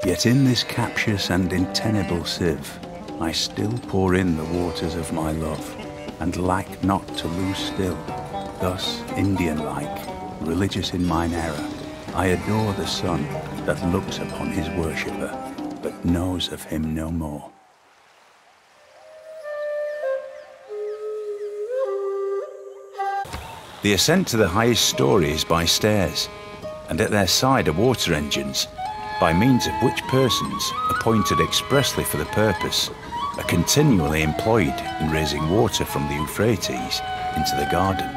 Yet in this captious and untenable sieve, I still pour in the waters of my love, and lack not to lose still. Thus, Indian-like, religious in mine error, I adore the sun that looks upon his worshipper, but knows of him no more. The ascent to the highest story is by stairs, and at their side are water engines, by means of which persons, appointed expressly for the purpose, are continually employed in raising water from the Euphrates into the garden.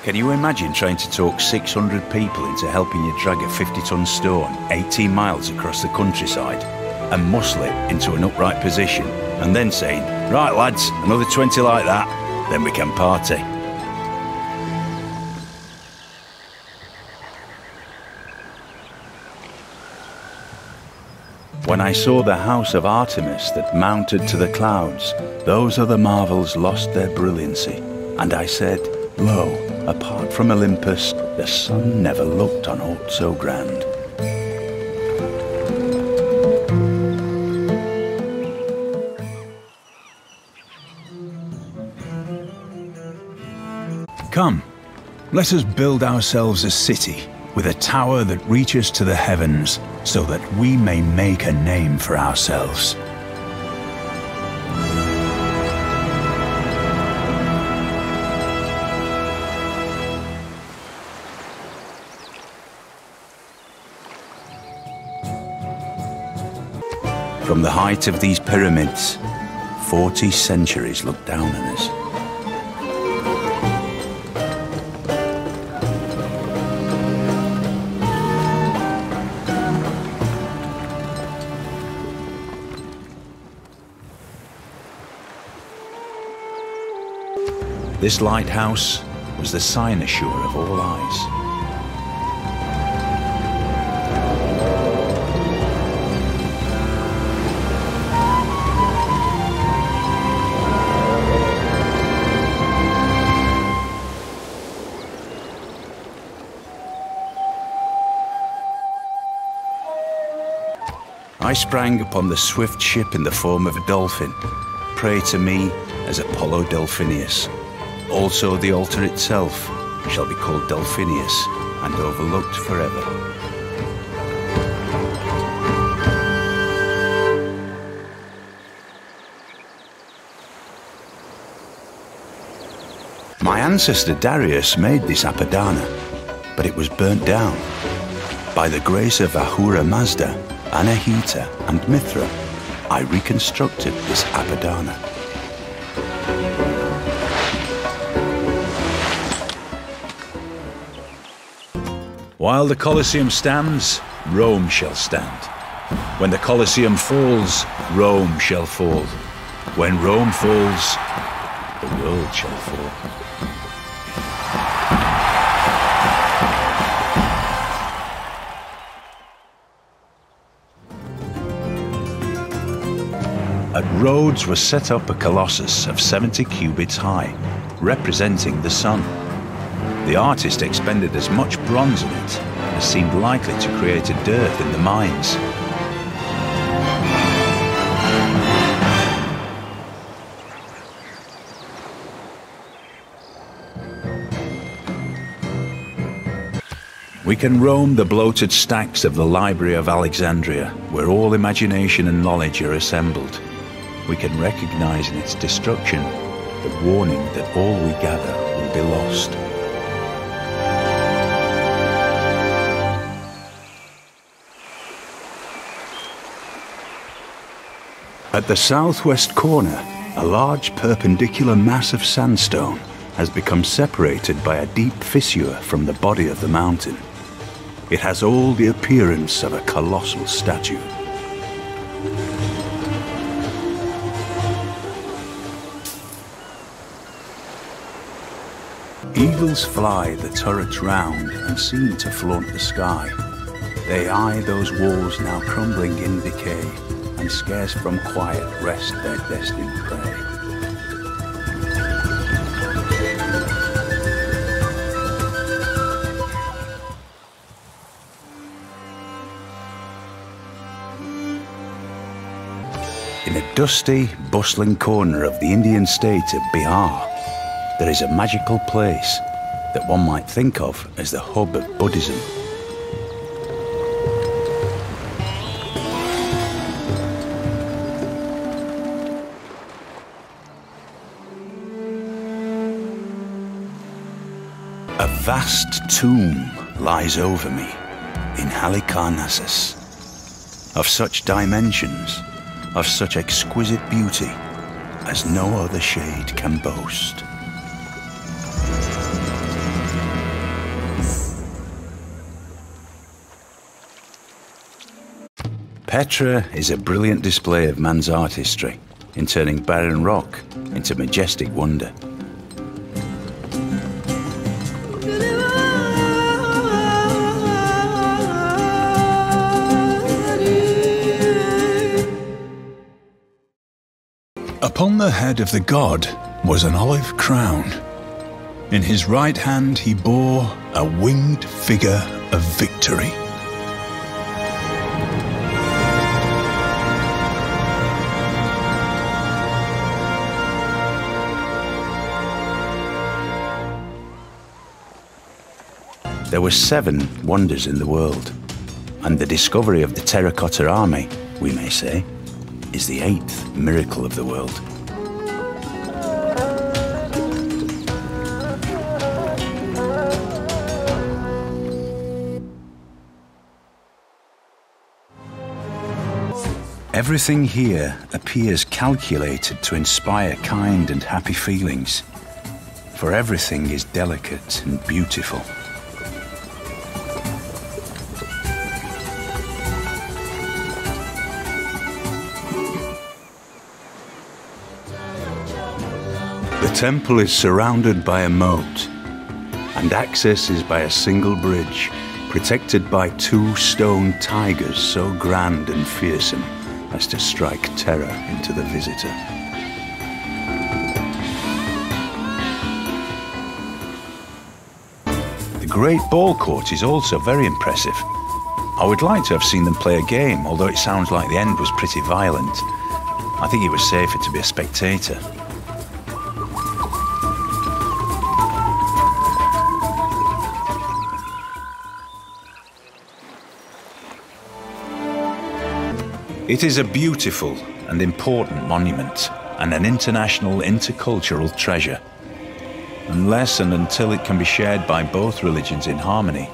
Can you imagine trying to talk 600 people into helping you drag a 50-ton stone 18 miles across the countryside and muscle it into an upright position, and then saying, "Right lads, another 20 like that, then we can party"? When I saw the house of Artemis that mounted to the clouds, those other marvels lost their brilliancy, and I said, "Lo, apart from Olympus, the sun never looked on aught so grand." Come, let us build ourselves a city with a tower that reaches to the heavens, so that we may make a name for ourselves. From the height of these pyramids, 40 centuries look down on us. This lighthouse was the cynosure of all eyes. I sprang upon the swift ship in the form of a dolphin, prey to me as Apollo Delphinius. Also the altar itself shall be called Delphinius and overlooked forever. My ancestor Darius made this Apadana, but it was burnt down. By the grace of Ahura Mazda, Anahita and Mithra, I reconstructed this Apadana. While the Colosseum stands, Rome shall stand. When the Colosseum falls, Rome shall fall. When Rome falls, the world shall fall. At Rhodes was set up a Colossus of 70 cubits high, representing the sun. The artist expended as much bronze in it as seemed likely to create a dearth in the mines. We can roam the bloated stacks of the Library of Alexandria, where all imagination and knowledge are assembled. We can recognize in its destruction the warning that all we gather will be lost. At the southwest corner, a large perpendicular mass of sandstone has become separated by a deep fissure from the body of the mountain. It has all the appearance of a colossal statue. Eagles fly the turrets round and seem to flaunt the sky. They eye those walls now crumbling in decay, and scarce from quiet rest their destined prey. In a dusty, bustling corner of the Indian state of Bihar, there is a magical place that one might think of as the hub of Buddhism. A vast tomb lies over me in Halicarnassus, of such dimensions, of such exquisite beauty, as no other shade can boast. Petra is a brilliant display of man's artistry in turning barren rock into majestic wonder. Upon the head of the god was an olive crown. In his right hand he bore a winged figure of victory. There were 7 wonders in the world, and the discovery of the Terracotta Army, we may say, is the 8th miracle of the world. Everything here appears calculated to inspire kind and happy feelings, for everything is delicate and beautiful. The temple is surrounded by a moat, and access is by a single bridge, protected by 2 stone tigers so grand and fearsome as to strike terror into the visitor. The Great Ball Court is also very impressive. I would like to have seen them play a game, although it sounds like the end was pretty violent. I think it was safer to be a spectator. It is a beautiful and important monument and an international intercultural treasure. Unless and until it can be shared by both religions in harmony,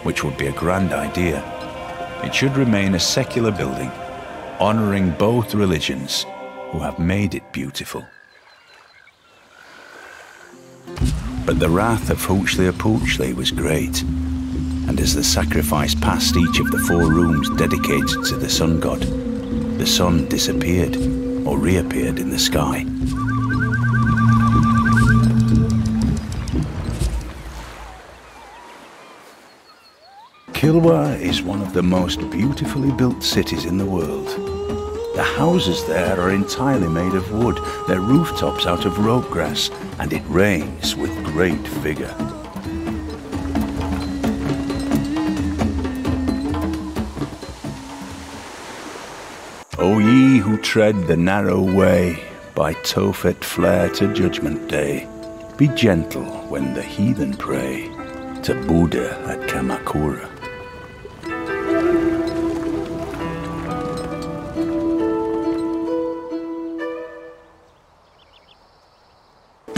which would be a grand idea, it should remain a secular building, honouring both religions who have made it beautiful. But the wrath of Huey was great, and as the sacrifice passed each of the 4 rooms dedicated to the sun god, the sun disappeared or reappeared in the sky. Kilwa is one of the most beautifully built cities in the world. The houses there are entirely made of wood, their rooftops out of rope grass, and it rains with great vigour. O ye who tread the narrow way, by Tophet flare to Judgment Day, be gentle when the heathen pray to Buddha at Kamakura.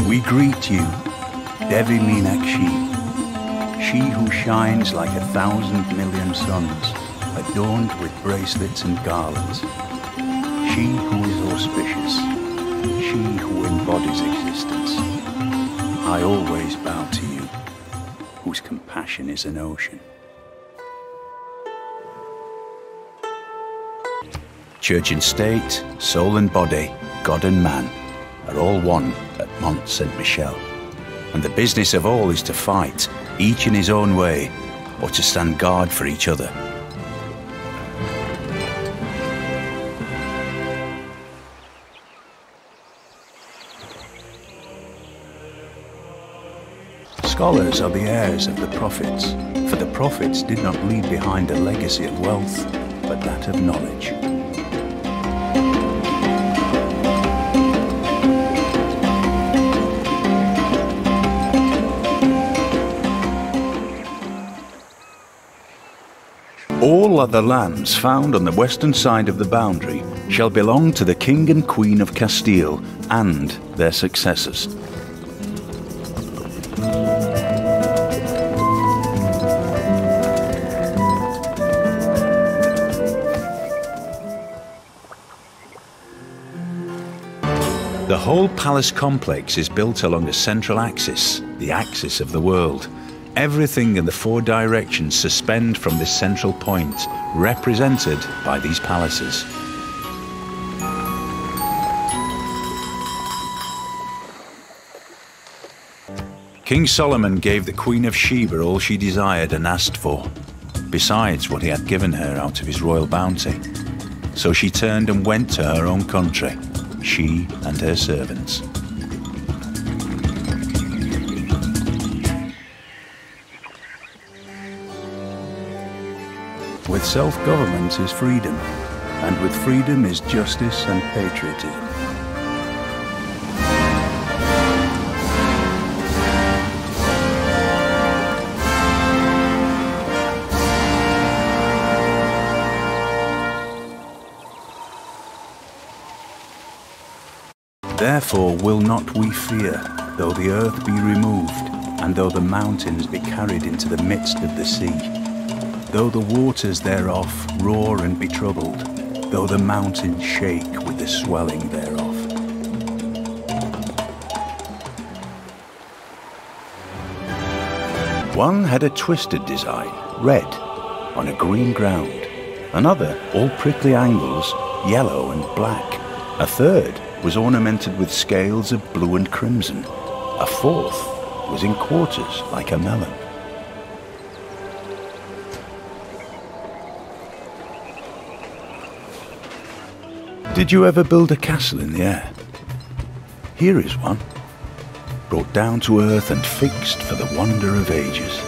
We greet you, Devi Meenakshi, she who shines like 1,000 million suns, adorned with bracelets and garlands. She who is auspicious, she who embodies existence. I always bow to you, whose compassion is an ocean. Church and state, soul and body, God and man, are all one at Mont St.Michel. And the business of all is to fight, each in his own way, or to stand guard for each other. Scholars are the heirs of the prophets, for the prophets did not leave behind a legacy of wealth, but that of knowledge. All other lands found on the western side of the boundary shall belong to the King and Queen of Castile and their successors. The whole palace complex is built along a central axis, the axis of the world. Everything in the four directions suspend from this central point, represented by these palaces. King Solomon gave the Queen of Sheba all she desired and asked for, besides what he had given her out of his royal bounty. So she turned and went to her own country, she and her servants. With self-government is freedom, and with freedom is justice and patriotism. Therefore will not we fear, though the earth be removed, and though the mountains be carried into the midst of the sea. Though the waters thereof roar and be troubled, though the mountains shake with the swelling thereof. One had a twisted design, red, on a green ground. Another, all prickly angles, yellow and black. A third was ornamented with scales of blue and crimson. A fourth was in quarters like a melon. Did you ever build a castle in the air? Here is one, brought down to earth and fixed for the wonder of ages.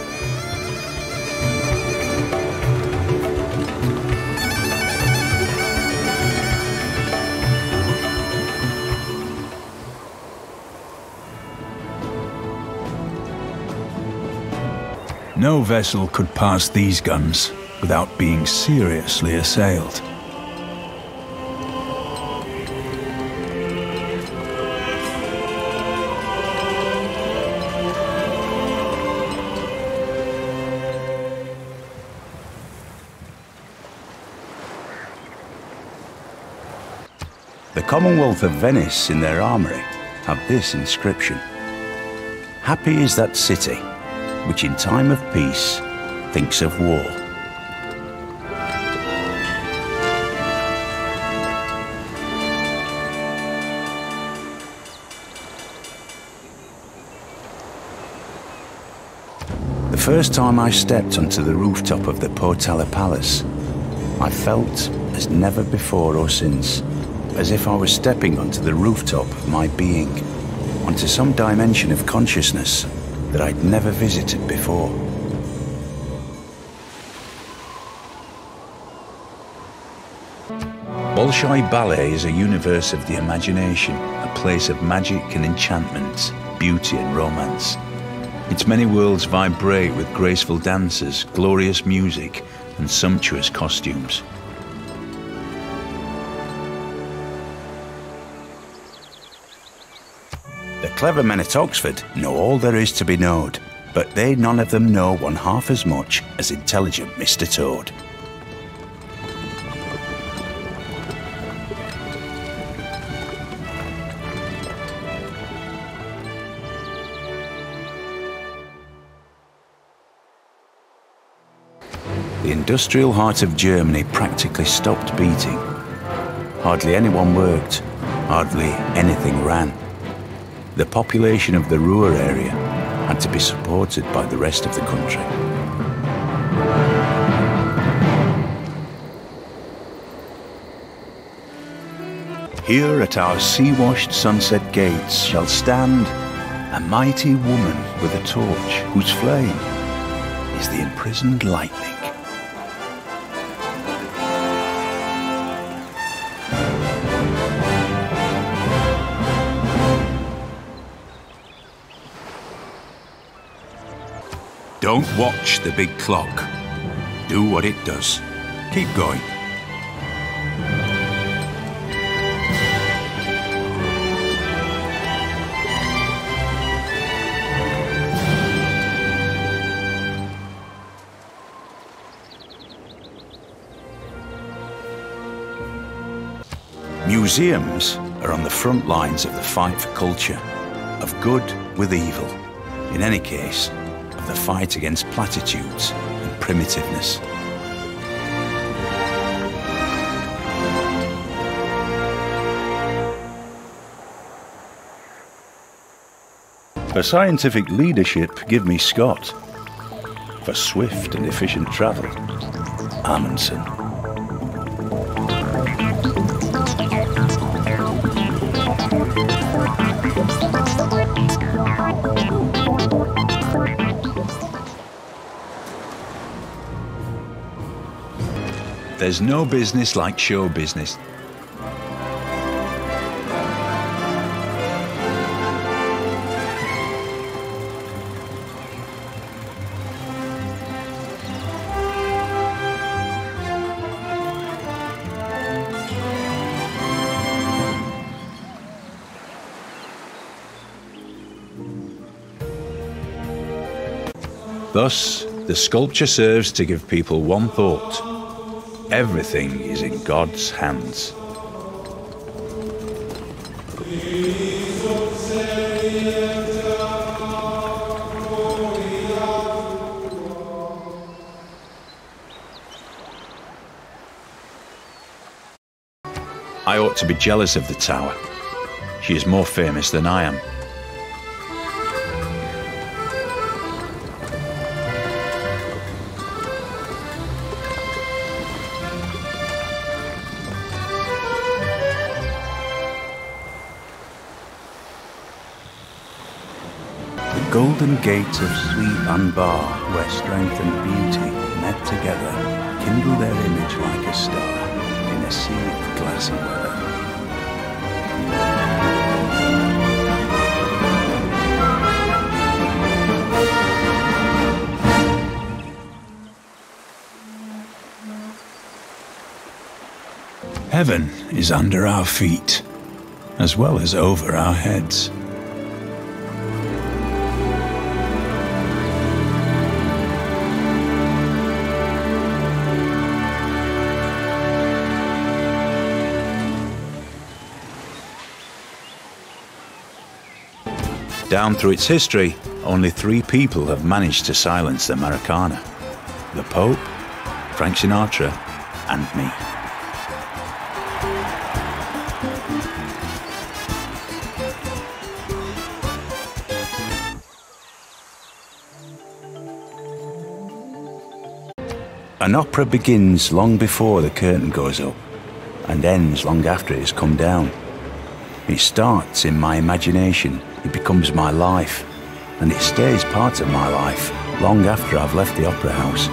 No vessel could pass these guns without being seriously assailed. The Commonwealth of Venice in their armoury have this inscription: "Happy is that city which in time of peace thinks of war." The first time I stepped onto the rooftop of the Potala Palace, I felt as never before or since, as if I was stepping onto the rooftop of my being, onto some dimension of consciousness that I'd never visited before. Bolshoi Ballet is a universe of the imagination, a place of magic and enchantment, beauty and romance. Its many worlds vibrate with graceful dances, glorious music, and sumptuous costumes. The clever men at Oxford know all there is to be knowed, but they none of them know one half as much as intelligent Mr. Toad. The industrial heart of Germany practically stopped beating. Hardly anyone worked, hardly anything ran. The population of the Ruhr area had to be supported by the rest of the country. Here at our sea-washed sunset gates shall stand a mighty woman with a torch whose flame is the imprisoned lightning. Don't watch the big clock. do what it does. Keep going. Museums are on the front lines of the fight for culture, of good with evil. In any case, of the fight against platitudes and primitiveness. For scientific leadership, give me Scott. For swift and efficient travel, Amundsen. There's no business like show business. Thus, the sculpture serves to give people one thought. Everything is in God's hands. I ought to be jealous of the tower. She is more famous than I am. Golden gates of sleep and bar, where strength and beauty met together, kindle their image like a star in a sea of glassy weather. Heaven is under our feet, as well as over our heads. Down through its history, only 3 people have managed to silence the Maracana: the Pope, Frank Sinatra, and me. An opera begins long before the curtain goes up and ends long after it has come down. It starts in my imagination, it becomes my life, and it stays part of my life long after I've left the opera house.